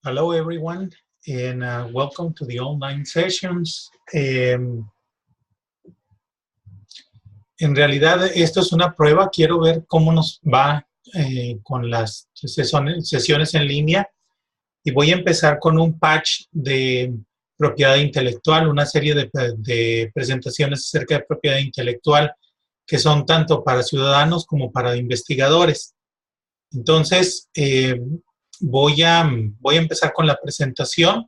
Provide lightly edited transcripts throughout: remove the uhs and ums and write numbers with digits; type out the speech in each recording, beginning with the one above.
Hello, everyone, and welcome to the online sessions. En realidad, esto es una prueba. Quiero ver cómo nos va con las sesiones en línea. Y voy a empezar con un patch de propiedad intelectual, una serie de presentaciones acerca de propiedad intelectual que son tanto para ciudadanos como para investigadores. Entonces, voy a empezar con la presentación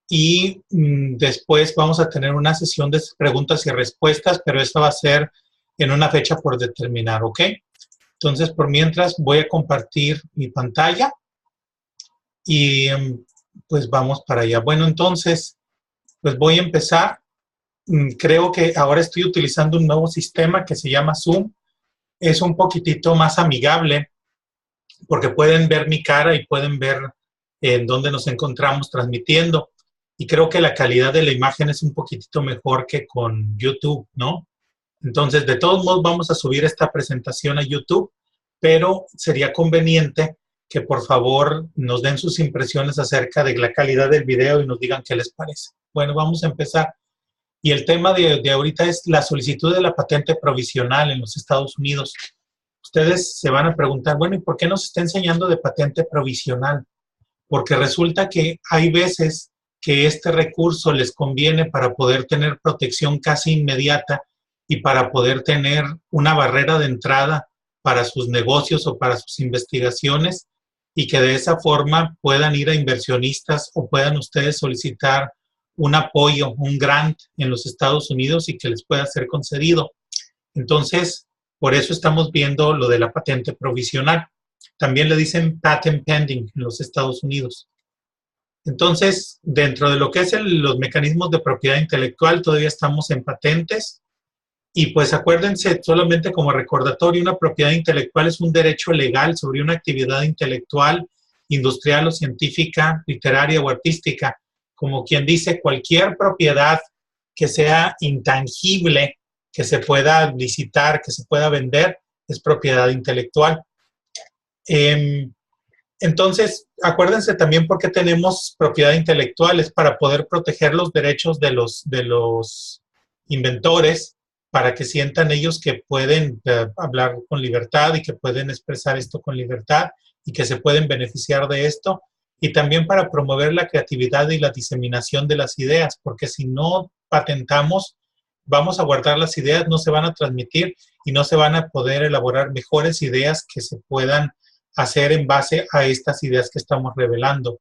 y después vamos a tener una sesión de preguntas y respuestas, pero esta va a ser en una fecha por determinar, ¿ok? Entonces, por mientras, voy a compartir mi pantalla y pues vamos para allá. Bueno, entonces, pues voy a empezar. Creo que ahora estoy utilizando un nuevo sistema que se llama Zoom. Es un poquitito más amigable porque pueden ver mi cara y pueden ver en dónde nos encontramos transmitiendo. Y creo que la calidad de la imagen es un poquitito mejor que con YouTube, ¿no? Entonces, de todos modos, vamos a subir esta presentación a YouTube, pero sería conveniente que por favor nos den sus impresiones acerca de la calidad del video y nos digan qué les parece. Bueno, vamos a empezar. Y el tema de ahorita es la solicitud de la patente provisional en los Estados Unidos. Ustedes se van a preguntar, bueno, ¿y por qué nos está enseñando de patente provisional? Porque resulta que hay veces que este recurso les conviene para poder tener protección casi inmediata y para poder tener una barrera de entrada para sus negocios o para sus investigaciones y que de esa forma puedan ir a inversionistas o puedan ustedes solicitar un apoyo, un grant en los Estados Unidos y que les pueda ser concedido. Entonces, por eso estamos viendo lo de la patente provisional. También le dicen patent pending en los Estados Unidos. Entonces, dentro de lo que es los mecanismos de propiedad intelectual, todavía estamos en patentes. Y pues acuérdense, solamente como recordatorio, una propiedad intelectual es un derecho legal sobre una actividad intelectual, industrial o científica, literaria o artística. Como quien dice, cualquier propiedad que sea intangible, que se pueda licitar, que se pueda vender, es propiedad intelectual. Entonces, acuérdense también por qué tenemos propiedad intelectual, es para poder proteger los derechos de los inventores, para que sientan ellos que pueden hablar con libertad y que pueden expresar esto con libertad y que se pueden beneficiar de esto, y también para promover la creatividad y la diseminación de las ideas, porque si no patentamos, vamos a guardar las ideas, no se van a transmitir y no se van a poder elaborar mejores ideas que se puedan hacer en base a estas ideas que estamos revelando.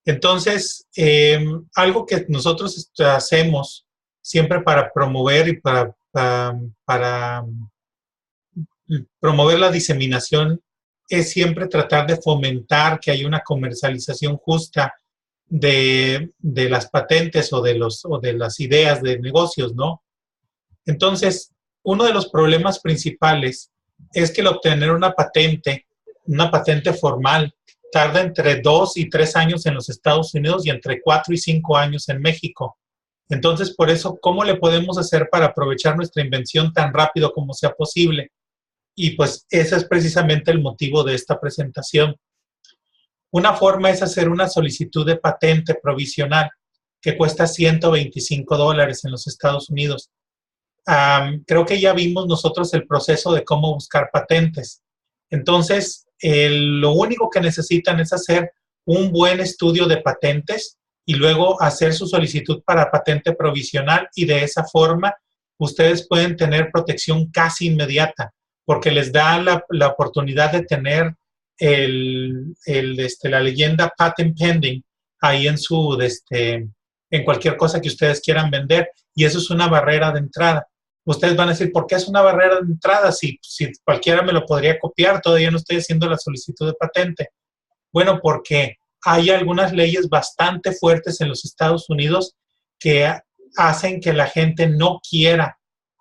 Entonces, algo que nosotros hacemos siempre para promover y para promover la diseminación es siempre tratar de fomentar que haya una comercialización justa de las patentes o de las ideas de negocios, ¿no? Entonces, uno de los problemas principales es que el obtener una patente formal, tarda entre 2 y 3 años en los Estados Unidos y entre 4 y 5 años en México. Entonces, por eso, ¿cómo le podemos hacer para aprovechar nuestra invención tan rápido como sea posible? Y pues ese es precisamente el motivo de esta presentación. Una forma es hacer una solicitud de patente provisional que cuesta $125 en los Estados Unidos. Creo que ya vimos nosotros el proceso de cómo buscar patentes. Entonces, lo único que necesitan es hacer un buen estudio de patentes y luego hacer su solicitud para patente provisional, y de esa forma ustedes pueden tener protección casi inmediata porque les da la oportunidad de tener la leyenda patent pending ahí en cualquier cosa que ustedes quieran vender, y eso es una barrera de entrada. Ustedes van a decir, ¿por qué es una barrera de entrada? Si cualquiera me lo podría copiar, todavía no estoy haciendo la solicitud de patente. Bueno, porque hay algunas leyes bastante fuertes en los Estados Unidos que hacen que la gente no quiera,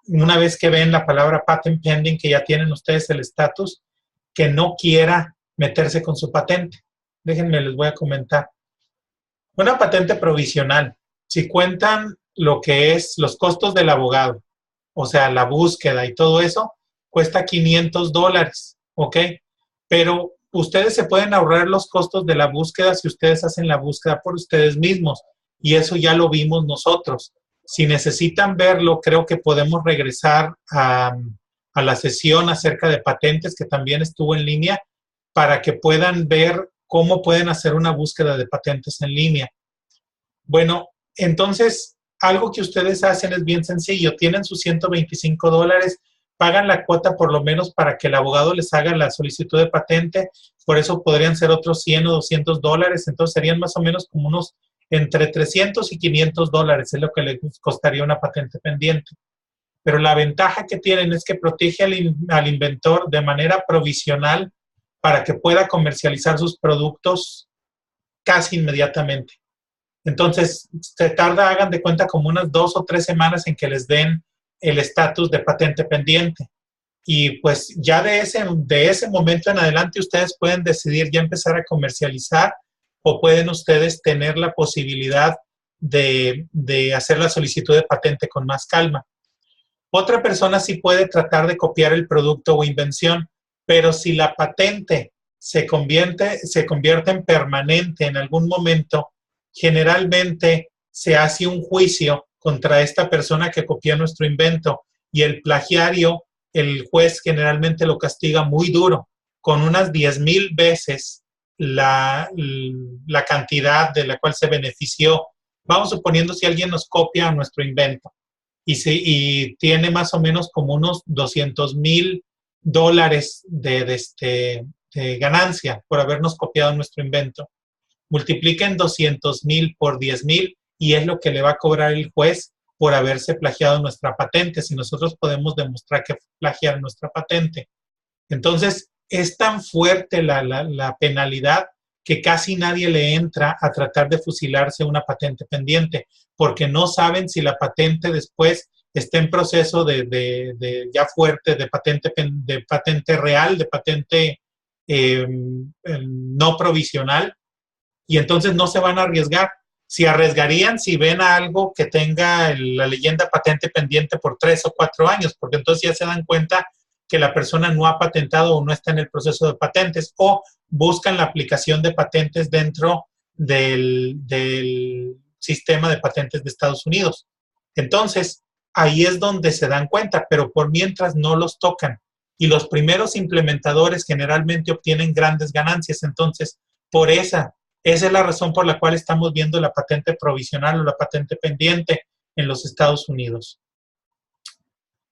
una vez que ven la palabra patent pending, que ya tienen ustedes el estatus, que no quiera meterse con su patente. Déjenme, les voy a comentar. Una patente provisional, si cuentan lo que es los costos del abogado, o sea, la búsqueda y todo eso, cuesta $500, ¿ok? Pero ustedes se pueden ahorrar los costos de la búsqueda si ustedes hacen la búsqueda por ustedes mismos. Y eso ya lo vimos nosotros. Si necesitan verlo, creo que podemos regresar a la sesión acerca de patentes que también estuvo en línea para que puedan ver cómo pueden hacer una búsqueda de patentes en línea. Bueno, entonces, algo que ustedes hacen es bien sencillo. Tienen sus $125, pagan la cuota por lo menos para que el abogado les haga la solicitud de patente. Por eso podrían ser otros $100 o $200. Entonces, serían más o menos como unos entre $300 y $500 es lo que les costaría una patente pendiente. Pero la ventaja que tienen es que protege al inventor de manera provisional para que pueda comercializar sus productos casi inmediatamente. Entonces, se tarda, hagan de cuenta, como unas 2 o 3 semanas en que les den el estatus de patente pendiente. Y pues ya de ese momento en adelante ustedes pueden decidir ya empezar a comercializar o pueden ustedes tener la posibilidad de hacer la solicitud de patente con más calma. Otra persona sí puede tratar de copiar el producto o invención, pero si la patente se convierte en permanente en algún momento, generalmente se hace un juicio contra esta persona que copió nuestro invento y el plagiario, el juez generalmente lo castiga muy duro, con unas 10,000 veces la cantidad de la cual se benefició. Vamos suponiendo si alguien nos copia nuestro invento y tiene más o menos como unos $200,000 de ganancia por habernos copiado nuestro invento. Multipliquen 200,000 por 10,000 y es lo que le va a cobrar el juez por haberse plagiado nuestra patente, si nosotros podemos demostrar que plagiaron nuestra patente. Entonces, es tan fuerte la penalidad que casi nadie le entra a tratar de fusilarse una patente pendiente, porque no saben si la patente después está en proceso de ya fuerte, de patente real, de patente no provisional, y entonces no se van a arriesgar. Si arriesgarían si ven a algo que tenga la leyenda patente pendiente por 3 o 4 años, porque entonces ya se dan cuenta que la persona no ha patentado o no está en el proceso de patentes, o buscan la aplicación de patentes dentro del sistema de patentes de Estados Unidos. Entonces, ahí es donde se dan cuenta, pero por mientras no los tocan. Y los primeros implementadores generalmente obtienen grandes ganancias. Entonces, esa es la razón por la cual estamos viendo la patente provisional o la patente pendiente en los Estados Unidos.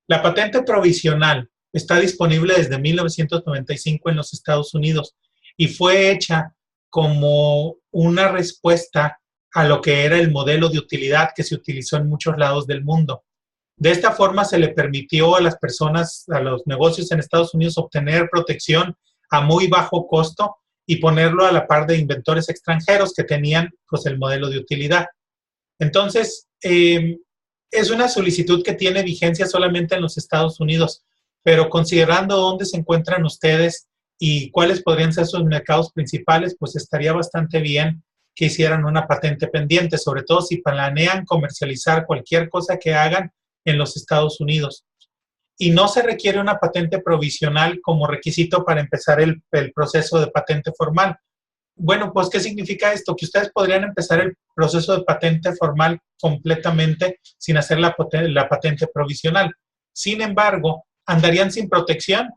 La patente provisional está disponible desde 1995 en los Estados Unidos y fue hecha como una respuesta a lo que era el modelo de utilidad que se utilizó en muchos lados del mundo. De esta forma se le permitió a las personas, a los negocios en Estados Unidos obtener protección a muy bajo costo y ponerlo a la par de inventores extranjeros que tenían pues el modelo de utilidad. Entonces, es una solicitud que tiene vigencia solamente en los Estados Unidos, pero considerando dónde se encuentran ustedes y cuáles podrían ser sus mercados principales, pues estaría bastante bien que hicieran una patente pendiente, sobre todo si planean comercializar cualquier cosa que hagan en los Estados Unidos. Y no se requiere una patente provisional como requisito para empezar el proceso de patente formal. Bueno, pues, ¿qué significa esto? Que ustedes podrían empezar el proceso de patente formal completamente sin hacer la patente provisional. Sin embargo, andarían sin protección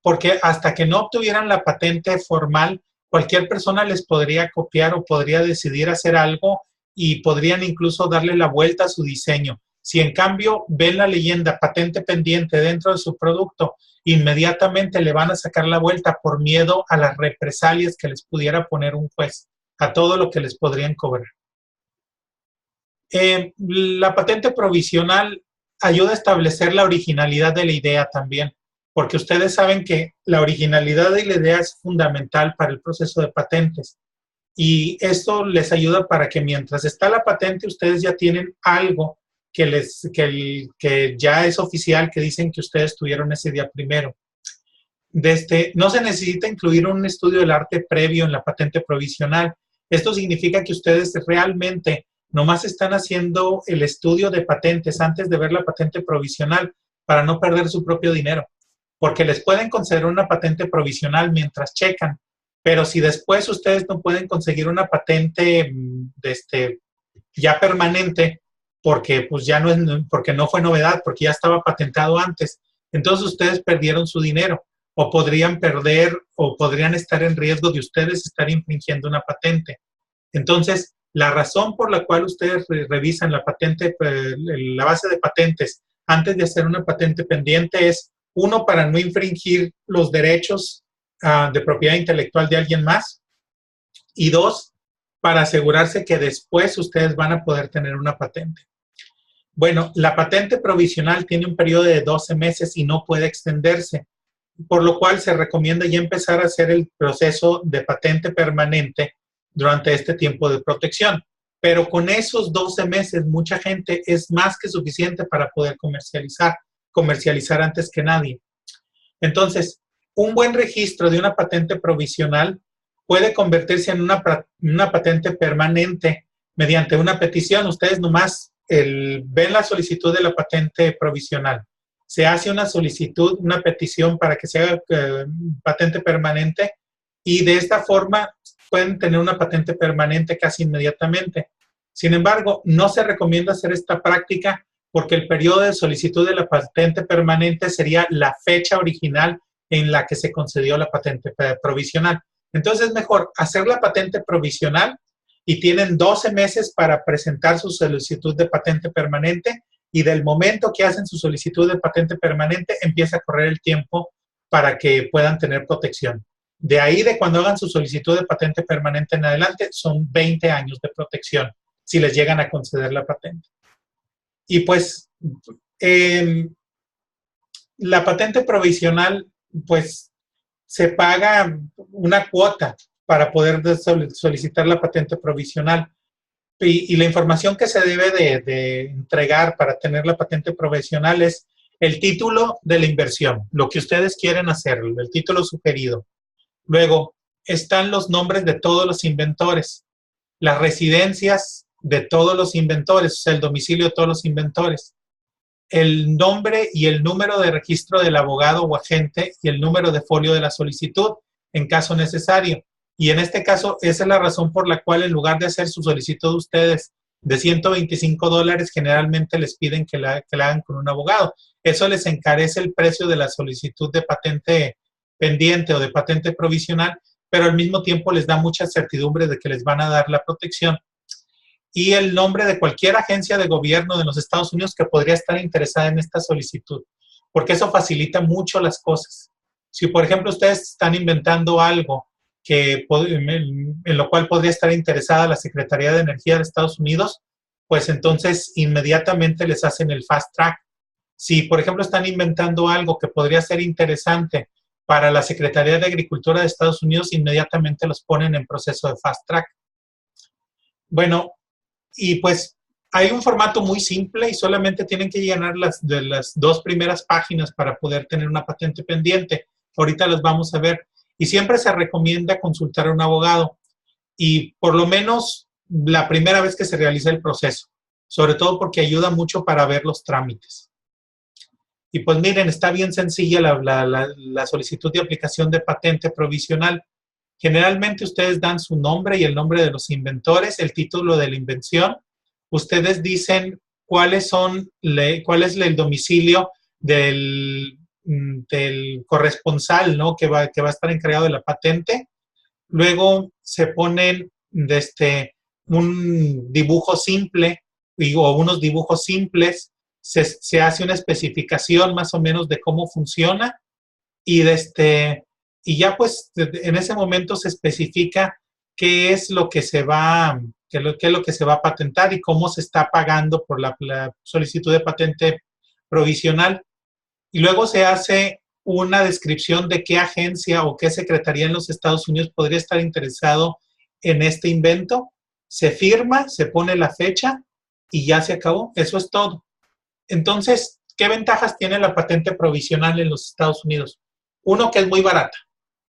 porque hasta que no obtuvieran la patente formal, cualquier persona les podría copiar o podría decidir hacer algo y podrían incluso darle la vuelta a su diseño. Si en cambio ven la leyenda patente pendiente dentro de su producto, inmediatamente le van a sacar la vuelta por miedo a las represalias que les pudiera poner un juez, a todo lo que les podrían cobrar. La patente provisional ayuda a establecer la originalidad de la idea también, porque ustedes saben que la originalidad de la idea es fundamental para el proceso de patentes. Y esto les ayuda para que mientras está la patente, ustedes ya tienen algo que ya es oficial, que dicen que ustedes tuvieron ese día primero. No se necesita incluir un estudio del arte previo en la patente provisional. Esto significa que ustedes realmente nomás están haciendo el estudio de patentes antes de ver la patente provisional para no perder su propio dinero, porque les pueden conceder una patente provisional mientras checan, Pero si después ustedes no pueden conseguir una patente ya permanente, porque pues ya no es, porque no fue novedad, porque ya estaba patentado antes, entonces ustedes perdieron su dinero o podrían perder o podrían estar en riesgo de ustedes estar infringiendo una patente. Entonces, la razón por la cual ustedes revisan la patente, la base de patentes antes de hacer una patente pendiente es, uno, para no infringir los derechos de propiedad intelectual de alguien más, y dos, para asegurarse que después ustedes van a poder tener una patente. Bueno, la patente provisional tiene un periodo de 12 meses y no puede extenderse, por lo cual se recomienda ya empezar a hacer el proceso de patente permanente durante este tiempo de protección. Pero con esos 12 meses, mucha gente es más que suficiente para poder comercializar antes que nadie. Entonces, un buen registro de una patente provisional puede convertirse en una patente permanente mediante una petición. Ustedes nomás ven la solicitud de la patente provisional. Se hace una solicitud, una petición para que sea patente permanente y de esta forma pueden tener una patente permanente casi inmediatamente. Sin embargo, no se recomienda hacer esta práctica porque el periodo de solicitud de la patente permanente sería la fecha original en la que se concedió la patente provisional. Entonces es mejor hacer la patente provisional y tienen 12 meses para presentar su solicitud de patente permanente y del momento que hacen su solicitud de patente permanente empieza a correr el tiempo para que puedan tener protección. De ahí, de cuando hagan su solicitud de patente permanente en adelante, son 20 años de protección si les llegan a conceder la patente. Y pues la patente provisional, pues se paga una cuota para poder solicitar la patente provisional. Y la información que se debe de entregar para tener la patente provisional es el título de la inversión, lo que ustedes quieren hacer, el título sugerido. Luego están los nombres de todos los inventores, las residencias de todos los inventores, o sea, el domicilio de todos los inventores, el nombre y el número de registro del abogado o agente y el número de folio de la solicitud en caso necesario. Y en este caso, esa es la razón por la cual en lugar de hacer su solicitud ustedes de $125, generalmente les piden que la hagan con un abogado. Eso les encarece el precio de la solicitud de patente pendiente o de patente provisional, pero al mismo tiempo les da mucha certidumbre de que les van a dar la protección. Y el nombre de cualquier agencia de gobierno de los Estados Unidos que podría estar interesada en esta solicitud, porque eso facilita mucho las cosas. Si, por ejemplo, ustedes están inventando algo en lo cual podría estar interesada la Secretaría de Energía de Estados Unidos, pues entonces inmediatamente les hacen el fast track. Si, por ejemplo, están inventando algo que podría ser interesante para la Secretaría de Agricultura de Estados Unidos, inmediatamente los ponen en proceso de fast track. Bueno, y pues hay un formato muy simple y solamente tienen que llenar las 2 primeras páginas para poder tener una patente pendiente. Ahorita las vamos a ver. Y siempre se recomienda consultar a un abogado y por lo menos la primera vez que se realiza el proceso, sobre todo porque ayuda mucho para ver los trámites. Y pues miren, está bien sencilla la solicitud de aplicación de patente provisional. Generalmente ustedes dan su nombre y el nombre de los inventores, el título de la invención. Ustedes dicen cuál es el domicilio del corresponsal, ¿no? que va a estar encargado de la patente. Luego se ponen un dibujo simple o unos dibujos simples. Se hace una especificación más o menos de cómo funciona y ya pues en ese momento se especifica qué es lo que se va a patentar y cómo se está pagando por la solicitud de patente provisional. Y luego se hace una descripción de qué agencia o qué secretaría en los Estados Unidos podría estar interesado en este invento. Se firma, se pone la fecha y ya se acabó. Eso es todo. Entonces, ¿qué ventajas tiene la patente provisional en los Estados Unidos? Uno, que es muy barata.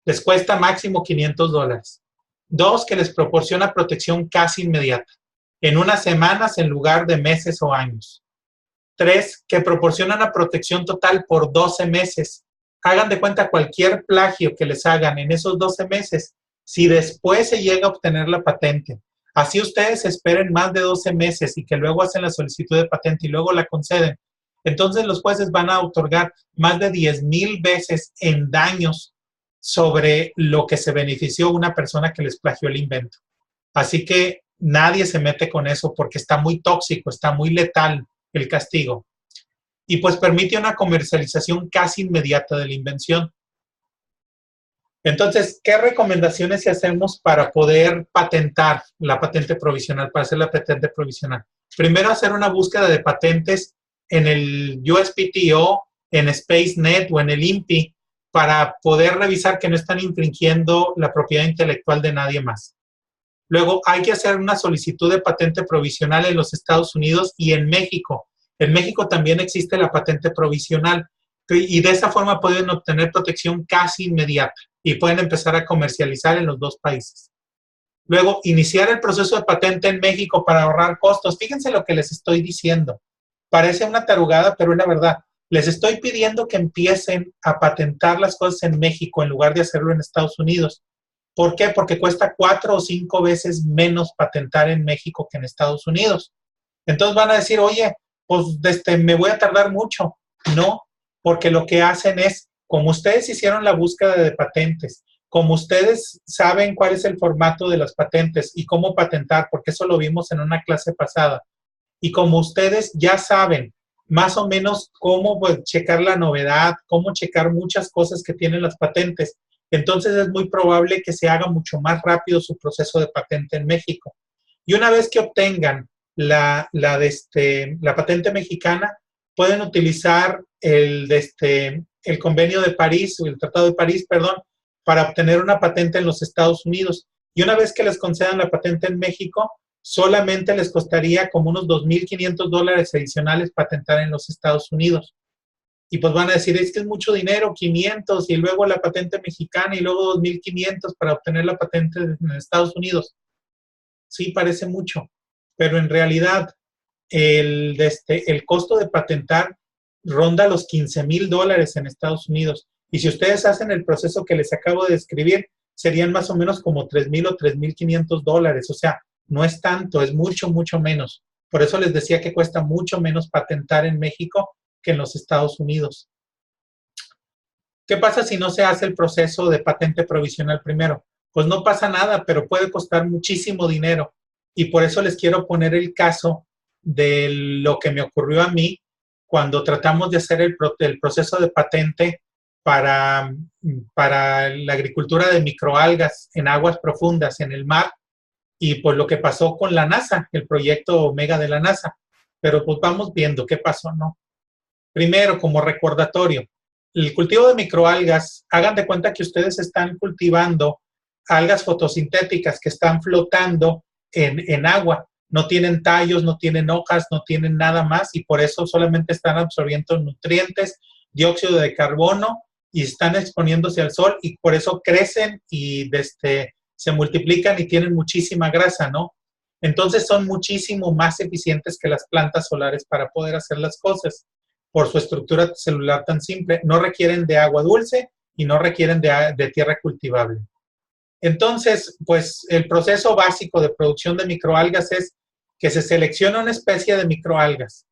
Les cuesta máximo $500. 2, que les proporciona protección casi inmediata, en unas semanas en lugar de meses o años. 3, que proporciona una protección total por 12 meses. Hagan de cuenta cualquier plagio que les hagan en esos 12 meses, si después se llega a obtener la patente. Así ustedes esperen más de 12 meses y que luego hacen la solicitud de patente y luego la conceden. Entonces los jueces van a otorgar más de 10,000 veces en daños sobre lo que se benefició una persona que les plagió el invento. Así que nadie se mete con eso porque está muy tóxico, está muy letal el castigo. Y pues permite una comercialización casi inmediata de la invención. Entonces, ¿qué recomendaciones hacemos para poder patentar la patente provisional, para hacer la patente provisional? Primero, hacer una búsqueda de patentes en el USPTO, en SpaceNet o en el INPI para poder revisar que no están infringiendo la propiedad intelectual de nadie más. Luego, hay que hacer una solicitud de patente provisional en los Estados Unidos y en México. En México también existe la patente provisional y de esa forma pueden obtener protección casi inmediata y pueden empezar a comercializar en los dos países. Luego, iniciar el proceso de patente en México para ahorrar costos. Fíjense lo que les estoy diciendo. Parece una tarugada, pero es la verdad. Les estoy pidiendo que empiecen a patentar las cosas en México en lugar de hacerlo en Estados Unidos. ¿Por qué? Porque cuesta 4 o 5 veces menos patentar en México que en Estados Unidos. Entonces van a decir, oye, pues me voy a tardar mucho. No, porque lo que hacen es, como ustedes hicieron la búsqueda de patentes, como ustedes saben cuál es el formato de las patentes y cómo patentar, porque eso lo vimos en una clase pasada, y como ustedes ya saben más o menos cómo checar la novedad, cómo checar muchas cosas que tienen las patentes, entonces es muy probable que se haga mucho más rápido su proceso de patente en México. Y una vez que obtengan la patente mexicana, pueden utilizar el convenio de París, o el Tratado de París, perdón, para obtener una patente en los Estados Unidos. Y una vez que les concedan la patente en México, solamente les costaría como unos $2,500 adicionales patentar en los Estados Unidos. Y pues van a decir, es que es mucho dinero, 500, y luego la patente mexicana, y luego 2,500 para obtener la patente en Estados Unidos. Sí, parece mucho, pero en realidad el costo de patentar ronda los $15,000 en Estados Unidos. Y si ustedes hacen el proceso que les acabo de describir, serían más o menos como $3,000 o $3,500. O sea, no es tanto, es mucho, mucho menos. Por eso les decía que cuesta mucho menos patentar en México que en los Estados Unidos. ¿Qué pasa si no se hace el proceso de patente provisional primero? Pues no pasa nada, pero puede costar muchísimo dinero. Y por eso les quiero poner el caso de lo que me ocurrió a mí cuando tratamos de hacer el proceso de patente para la agricultura de microalgas en aguas profundas, en el mar, y pues lo que pasó con la NASA, el proyecto Omega de la NASA. Pero pues vamos viendo qué pasó, ¿no? Primero, como recordatorio, el cultivo de microalgas, hagan de cuenta que ustedes están cultivando algas fotosintéticas que están flotando en agua. No tienen tallos, no tienen hojas, no tienen nada más y por eso solamente están absorbiendo nutrientes, dióxido de carbono y están exponiéndose al sol y por eso crecen y se multiplican y tienen muchísima grasa, ¿no? Entonces son muchísimo más eficientes que las plantas solares para poder hacer las cosas por su estructura celular tan simple. No requieren de agua dulce y no requieren de tierra cultivable. Entonces, pues el proceso básico de producción de microalgas es que se selecciona una especie de microalgas.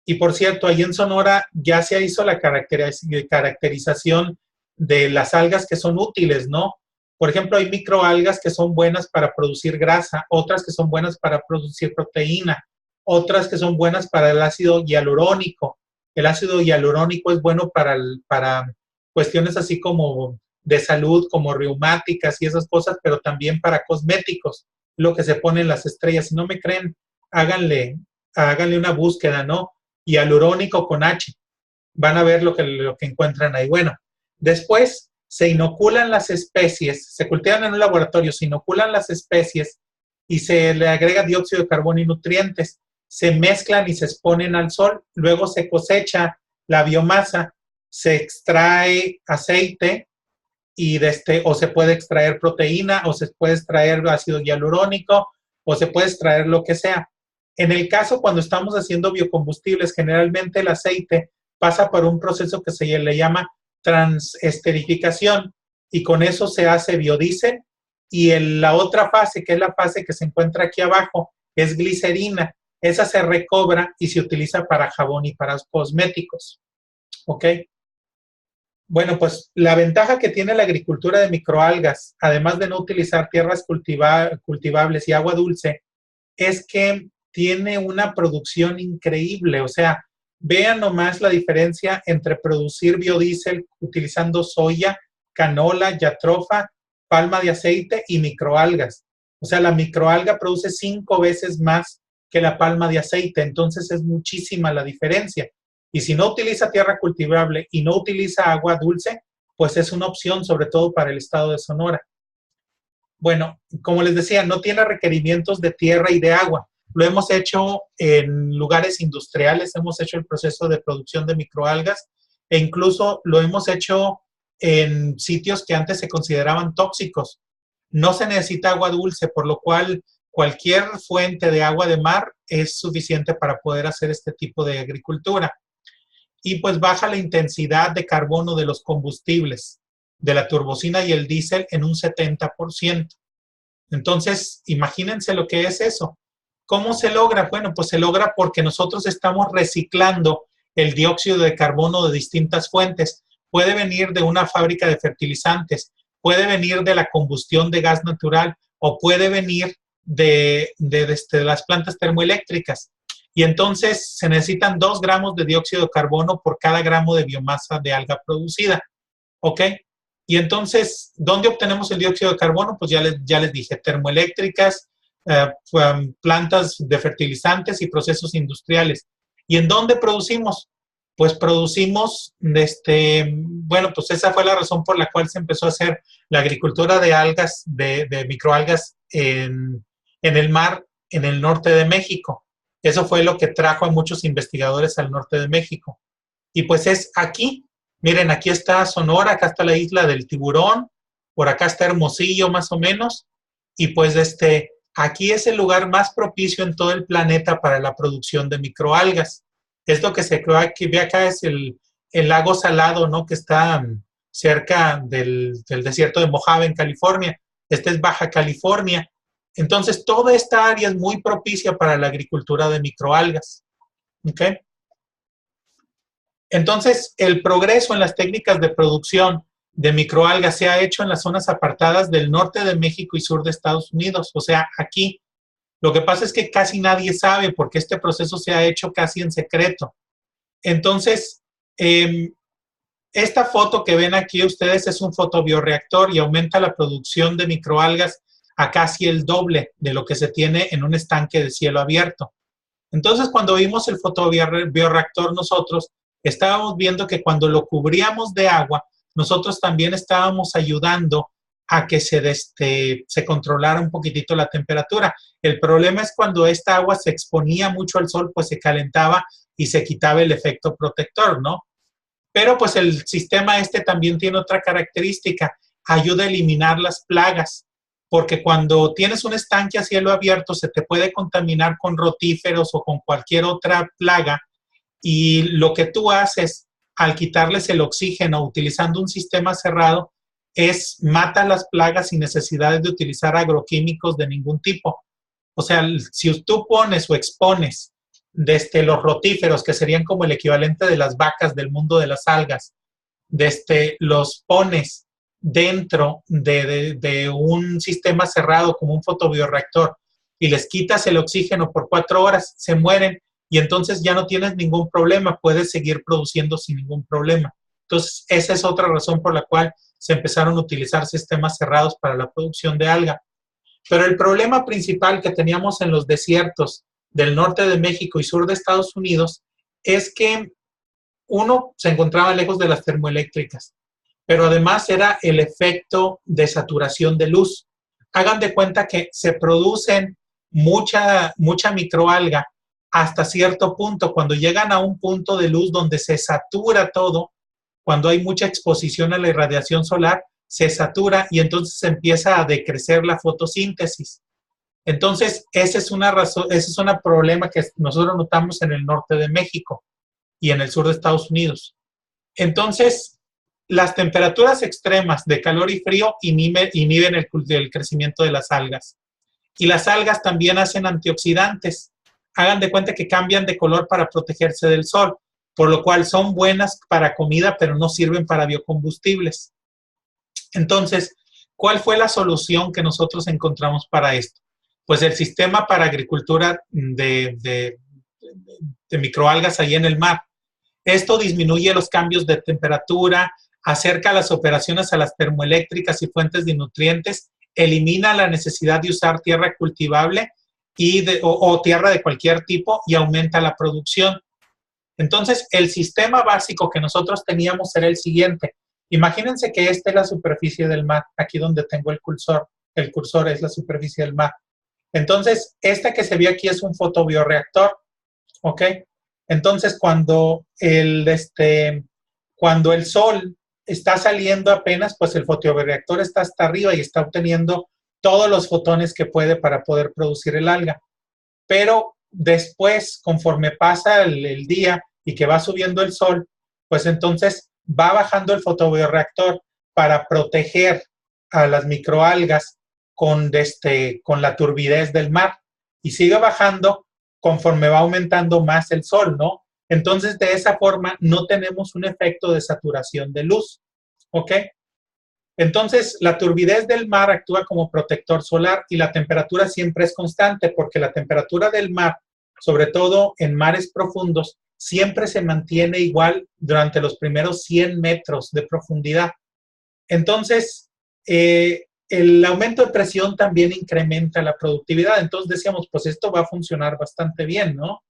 Y por cierto, ahí en Sonora ya se hizo la caracterización de las algas que son útiles, ¿no? Por ejemplo, hay microalgas que son buenas para producir grasa, otras que son buenas para producir proteína, otras que son buenas para el ácido hialurónico. El ácido hialurónico es bueno para cuestiones así como de salud, como reumáticas y esas cosas, pero también para cosméticos, lo que se pone en las estrellas. Si no me creen, háganle una búsqueda, ¿no? Hialurónico con H. Van a ver lo que encuentran ahí. Bueno, después se inoculan las especies, se cultivan en un laboratorio, se inoculan las especies y se le agrega dióxido de carbono y nutrientes. Se mezclan y se exponen al sol, luego se cosecha la biomasa, se extrae aceite y o se puede extraer proteína o se puede extraer ácido hialurónico o se puede extraer lo que sea. En el caso cuando estamos haciendo biocombustibles, generalmente el aceite pasa por un proceso que se le llama transesterificación y con eso se hace biodiesel y la otra fase, que es la fase que se encuentra aquí abajo, es glicerina. Esa se recobra y se utiliza para jabón y para cosméticos. ¿Ok? Bueno, pues la ventaja que tiene la agricultura de microalgas, además de no utilizar tierras cultivables y agua dulce, es que tiene una producción increíble. O sea, vean nomás la diferencia entre producir biodiesel utilizando soya, canola, yatrofa, palma de aceite y microalgas. O sea, la microalga produce 5 veces más que la palma de aceite, entonces es muchísima la diferencia. Y si no utiliza tierra cultivable y no utiliza agua dulce, pues es una opción, sobre todo para el estado de Sonora. Bueno, como les decía, no tiene requerimientos de tierra y de agua. Lo hemos hecho en lugares industriales, hemos hecho el proceso de producción de microalgas e incluso lo hemos hecho en sitios que antes se consideraban tóxicos. No se necesita agua dulce, por lo cual cualquier fuente de agua de mar es suficiente para poder hacer este tipo de agricultura. Y pues baja la intensidad de carbono de los combustibles, de la turbocina y el diésel en un 70%. Entonces, imagínense lo que es eso. ¿Cómo se logra? Bueno, pues se logra porque nosotros estamos reciclando el dióxido de carbono de distintas fuentes. Puede venir de una fábrica de fertilizantes, puede venir de la combustión de gas natural o puede venir de las plantas termoeléctricas. Y entonces se necesitan 2 gramos de dióxido de carbono por cada gramo de biomasa de alga producida. ¿Ok? Y entonces, ¿dónde obtenemos el dióxido de carbono? Pues ya les dije, termoeléctricas, plantas de fertilizantes y procesos industriales. ¿Y en dónde producimos? Pues producimos, bueno, pues esa fue la razón por la cual se empezó a hacer la agricultura de algas, de microalgas en el mar, en el norte de México. Eso fue lo que trajo a muchos investigadores al norte de México. Y pues es aquí. Miren, aquí está Sonora, acá está la isla del Tiburón, por acá está Hermosillo más o menos, y pues aquí es el lugar más propicio en todo el planeta para la producción de microalgas. Esto que se ve acá es el lago Salado, ¿no? Que está cerca del desierto de Mojave en California. Este es Baja California. Entonces, toda esta área es muy propicia para la agricultura de microalgas. ¿Ok? Entonces, el progreso en las técnicas de producción de microalgas se ha hecho en las zonas apartadas del norte de México y sur de Estados Unidos, o sea, aquí. Lo que pasa es que casi nadie sabe porque este proceso se ha hecho casi en secreto. Entonces, esta foto que ven aquí ustedes es un fotobioreactor y aumenta la producción de microalgas a casi el doble de lo que se tiene en un estanque de cielo abierto. Entonces, cuando vimos el fotobioreactor nosotros, estábamos viendo que cuando lo cubríamos de agua, nosotros también estábamos ayudando a que se controlara un poquitito la temperatura. El problema es cuando esta agua se exponía mucho al sol, pues se calentaba y se quitaba el efecto protector, ¿no? Pero pues el sistema también tiene otra característica, ayuda a eliminar las plagas, porque cuando tienes un estanque a cielo abierto se te puede contaminar con rotíferos o con cualquier otra plaga y lo que tú haces al quitarles el oxígeno utilizando un sistema cerrado es mata las plagas sin necesidad de utilizar agroquímicos de ningún tipo. O sea, si tú pones o expones los rotíferos, que serían como el equivalente de las vacas del mundo de las algas, los pones dentro de un sistema cerrado como un fotobioreactor y les quitas el oxígeno por 4 horas, se mueren y entonces ya no tienes ningún problema, puedes seguir produciendo sin ningún problema. Entonces, esa es otra razón por la cual se empezaron a utilizar sistemas cerrados para la producción de alga. Pero el problema principal que teníamos en los desiertos del norte de México y sur de Estados Unidos es que uno se encontraba lejos de las termoeléctricas, pero además era el efecto de saturación de luz. Hagan de cuenta que se producen mucha microalga hasta cierto punto. Cuando llegan a un punto de luz donde se satura todo, cuando hay mucha exposición a la irradiación solar, se satura y entonces empieza a decrecer la fotosíntesis. Entonces, esa es una razón, ese es un problema que nosotros notamos en el norte de México y en el sur de Estados Unidos. Entonces, las temperaturas extremas de calor y frío inhiben el crecimiento de las algas. Y las algas también hacen antioxidantes. Hagan de cuenta que cambian de color para protegerse del sol, por lo cual son buenas para comida, pero no sirven para biocombustibles. Entonces, ¿cuál fue la solución que nosotros encontramos para esto? Pues el sistema para agricultura de microalgas ahí en el mar. Esto disminuye los cambios de temperatura, acerca las operaciones a las termoeléctricas y fuentes de nutrientes, elimina la necesidad de usar tierra cultivable o tierra de cualquier tipo y aumenta la producción. Entonces, el sistema básico que nosotros teníamos era el siguiente. Imagínense que esta es la superficie del mar, aquí donde tengo el cursor. El cursor es la superficie del mar. Entonces, esta que se ve aquí es un fotobioreactor, ¿ok? Entonces, cuando el sol está saliendo apenas, pues el fotobioreactor está hasta arriba y está obteniendo todos los fotones que puede para poder producir el alga. Pero después, conforme pasa el día y que va subiendo el sol, pues entonces va bajando el fotobioreactor para proteger a las microalgas con la turbidez del mar. Y sigue bajando conforme va aumentando más el sol, ¿no? Entonces, de esa forma, no tenemos un efecto de saturación de luz, ¿ok? Entonces, la turbidez del mar actúa como protector solar y la temperatura siempre es constante porque la temperatura del mar, sobre todo en mares profundos, siempre se mantiene igual durante los primeros 100 metros de profundidad. Entonces, el aumento de presión también incrementa la productividad. Entonces decíamos, pues esto va a funcionar bastante bien, ¿no?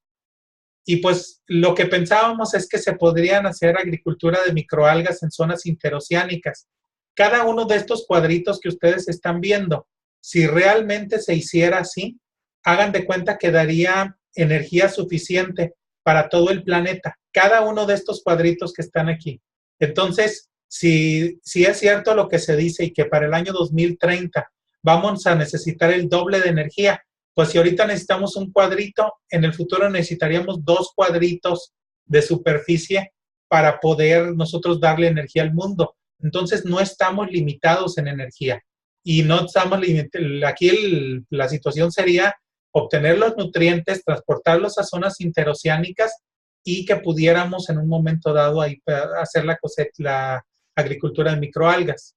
Y pues lo que pensábamos es que se podrían hacer agricultura de microalgas en zonas interoceánicas. Cada uno de estos cuadritos que ustedes están viendo, si realmente se hiciera así, hagan de cuenta que daría energía suficiente para todo el planeta. Cada uno de estos cuadritos que están aquí. Entonces, si es cierto lo que se dice y que para el año 2030 vamos a necesitar el doble de energía, pues si ahorita necesitamos un cuadrito, en el futuro necesitaríamos 2 cuadritos de superficie para poder nosotros darle energía al mundo. Entonces no estamos limitados en energía y no estamos limitados. Aquí la situación sería obtener los nutrientes, transportarlos a zonas interoceánicas y que pudiéramos en un momento dado ahí hacer la agricultura de microalgas.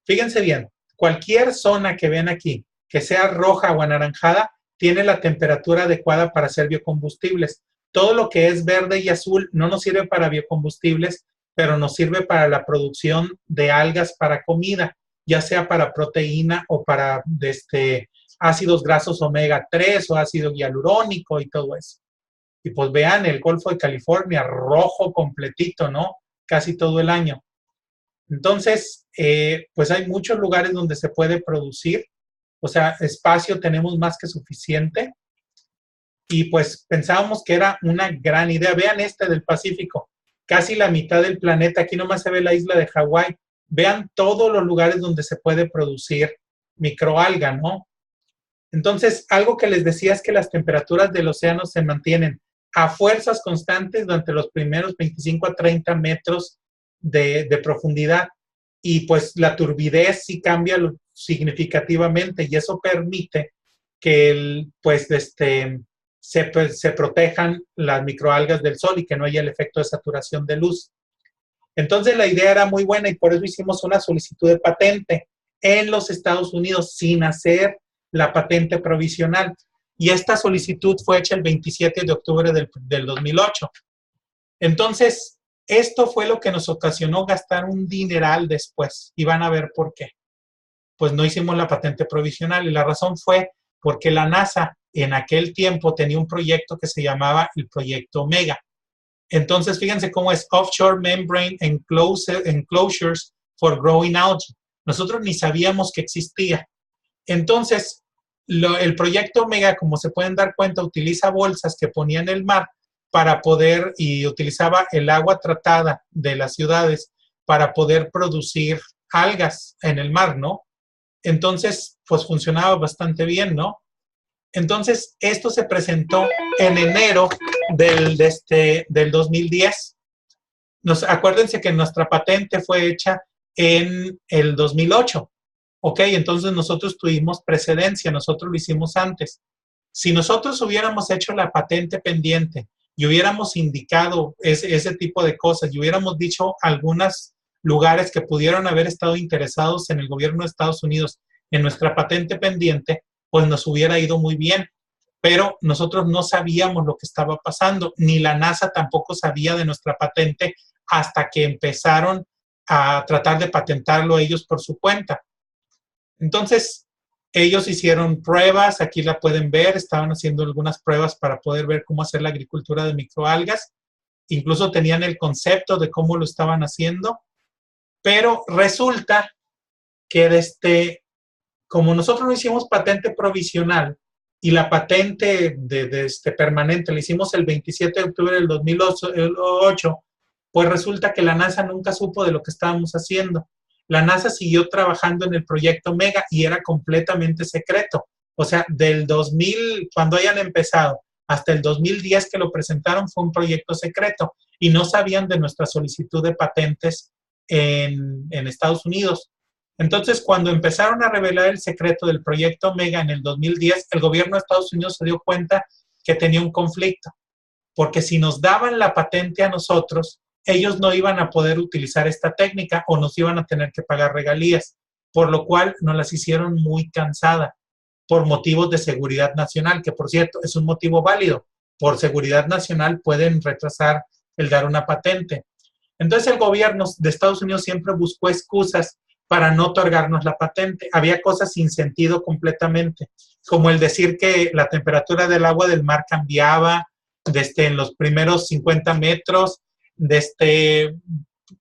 Fíjense bien, cualquier zona que ven aquí, que sea roja o anaranjada, tiene la temperatura adecuada para hacer biocombustibles. Todo lo que es verde y azul no nos sirve para biocombustibles, pero nos sirve para la producción de algas para comida, ya sea para proteína o para ácidos grasos omega 3 o ácido hialurónico y todo eso. Y pues vean el Golfo de California, rojo completito, ¿no? Casi todo el año. Entonces, pues hay muchos lugares donde se puede producir, o sea, espacio tenemos más que suficiente. Y pues pensábamos que era una gran idea. Vean del Pacífico, casi la mitad del planeta, aquí nomás se ve la isla de Hawái. Vean todos los lugares donde se puede producir microalga, ¿no? Entonces, algo que les decía es que las temperaturas del océano se mantienen a fuerzas constantes durante los primeros 25 a 30 metros de profundidad. Y pues la turbidez sí cambia significativamente y eso permite que se protejan las microalgas del sol y que no haya el efecto de saturación de luz. Entonces la idea era muy buena y por eso hicimos una solicitud de patente en los Estados Unidos sin hacer la patente provisional. Y esta solicitud fue hecha el 27 de octubre del 2008. Entonces, esto fue lo que nos ocasionó gastar un dineral después. Y van a ver por qué. Pues no hicimos la patente provisional y la razón fue porque la NASA en aquel tiempo tenía un proyecto que se llamaba el Proyecto Omega. Entonces, fíjense cómo es Offshore Membrane Enclosures for Growing Algae. Nosotros ni sabíamos que existía. Entonces, el Proyecto Omega, como se pueden dar cuenta, utiliza bolsas que ponía en el mar para poder, y utilizaba el agua tratada de las ciudades para poder producir algas en el mar, ¿no? Entonces, pues funcionaba bastante bien, ¿no? Entonces, esto se presentó en enero del 2010 Acuérdense que nuestra patente fue hecha en el 2008, ¿ok? Entonces nosotros tuvimos precedencia, nosotros lo hicimos antes. Si nosotros hubiéramos hecho la patente pendiente y hubiéramos indicado ese tipo de cosas y hubiéramos dicho algunos lugares que pudieron haber estado interesados en el gobierno de Estados Unidos en nuestra patente pendiente, pues nos hubiera ido muy bien. Pero nosotros no sabíamos lo que estaba pasando, ni la NASA tampoco sabía de nuestra patente hasta que empezaron a tratar de patentarlo ellos por su cuenta. Entonces, ellos hicieron pruebas, aquí la pueden ver, estaban haciendo algunas pruebas para poder ver cómo hacer la agricultura de microalgas. Incluso tenían el concepto de cómo lo estaban haciendo, pero resulta que como nosotros no hicimos patente provisional y la patente permanente la hicimos el 27 de octubre del 2008, pues resulta que la NASA nunca supo de lo que estábamos haciendo. La NASA siguió trabajando en el proyecto Mega y era completamente secreto. O sea, del 2000, cuando hayan empezado, hasta el 2010 que lo presentaron, fue un proyecto secreto y no sabían de nuestra solicitud de patentes en Estados Unidos. Entonces, cuando empezaron a revelar el secreto del proyecto Mega en el 2010, el gobierno de Estados Unidos se dio cuenta que tenía un conflicto, porque si nos daban la patente a nosotros, ellos no iban a poder utilizar esta técnica o nos iban a tener que pagar regalías, por lo cual nos las hicieron muy cansada por motivos de seguridad nacional, que por cierto es un motivo válido. Por seguridad nacional pueden retrasar el dar una patente. Entonces el gobierno de Estados Unidos siempre buscó excusas para no otorgarnos la patente. Había cosas sin sentido completamente, como el decir que la temperatura del agua del mar cambiaba en los primeros 50 metros,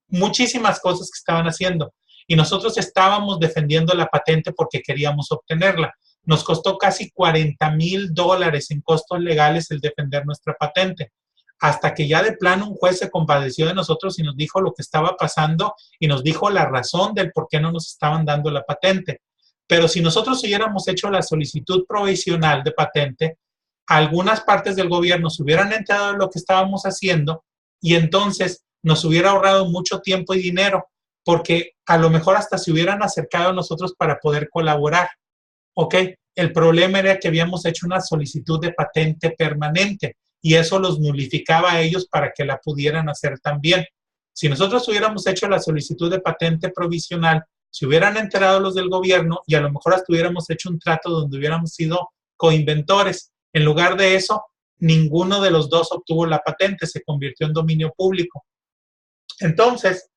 muchísimas cosas que estaban haciendo. Y nosotros estábamos defendiendo la patente porque queríamos obtenerla. Nos costó casi $40,000 en costos legales el defender nuestra patente. Hasta que ya de plano un juez se compadeció de nosotros y nos dijo lo que estaba pasando y nos dijo la razón del por qué no nos estaban dando la patente. Pero si nosotros hubiéramos hecho la solicitud provisional de patente, algunas partes del gobierno se hubieran enterado de lo que estábamos haciendo y entonces nos hubiera ahorrado mucho tiempo y dinero, porque a lo mejor hasta se hubieran acercado a nosotros para poder colaborar. ¿Ok? El problema era que habíamos hecho una solicitud de patente permanente y eso los nulificaba a ellos para que la pudieran hacer también. Si nosotros hubiéramos hecho la solicitud de patente provisional, se hubieran enterado los del gobierno y a lo mejor hasta hubiéramos hecho un trato donde hubiéramos sido coinventores. En lugar de eso, ninguno de los dos obtuvo la patente, se convirtió en dominio público. Entonces,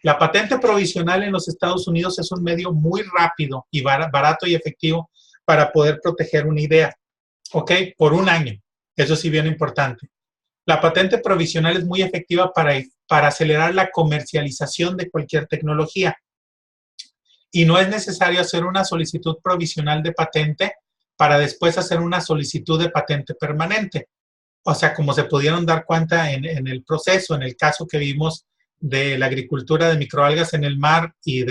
la patente provisional en los Estados Unidos es un medio muy rápido y barato y efectivo para poder proteger una idea, ¿ok? Por un año. Eso sí, bien importante. La patente provisional es muy efectiva para acelerar la comercialización de cualquier tecnología. Y no es necesario hacer una solicitud provisional de patente para después hacer una solicitud de patente permanente. O sea, como se pudieron dar cuenta en el proceso, en el caso que vimos de la agricultura de microalgas en el mar y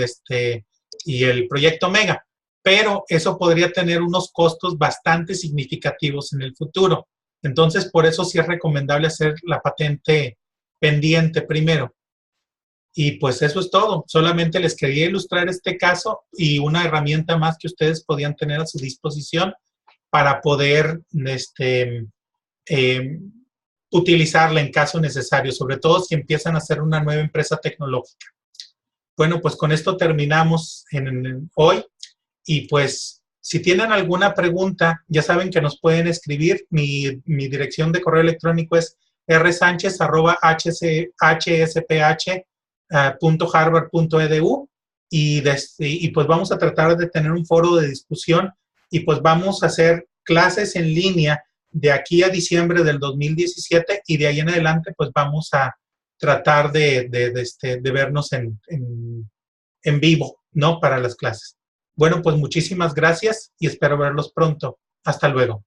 el proyecto Mega. Pero eso podría tener unos costos bastante significativos en el futuro. Entonces, por eso sí es recomendable hacer la patente pendiente primero. Y pues eso es todo. Solamente les quería ilustrar este caso y una herramienta más que ustedes podían tener a su disposición para poder utilizarla en caso necesario, sobre todo si empiezan a hacer una nueva empresa tecnológica. Bueno, pues con esto terminamos hoy y pues si tienen alguna pregunta, ya saben que nos pueden escribir. Mi dirección de correo electrónico es rsanchez@hsph.harvard.edu y pues vamos a tratar de tener un foro de discusión y pues vamos a hacer clases en línea de aquí a diciembre del 2017 y de ahí en adelante pues vamos a tratar de vernos en vivo, ¿no? Para las clases. Bueno, pues muchísimas gracias y espero verlos pronto. Hasta luego.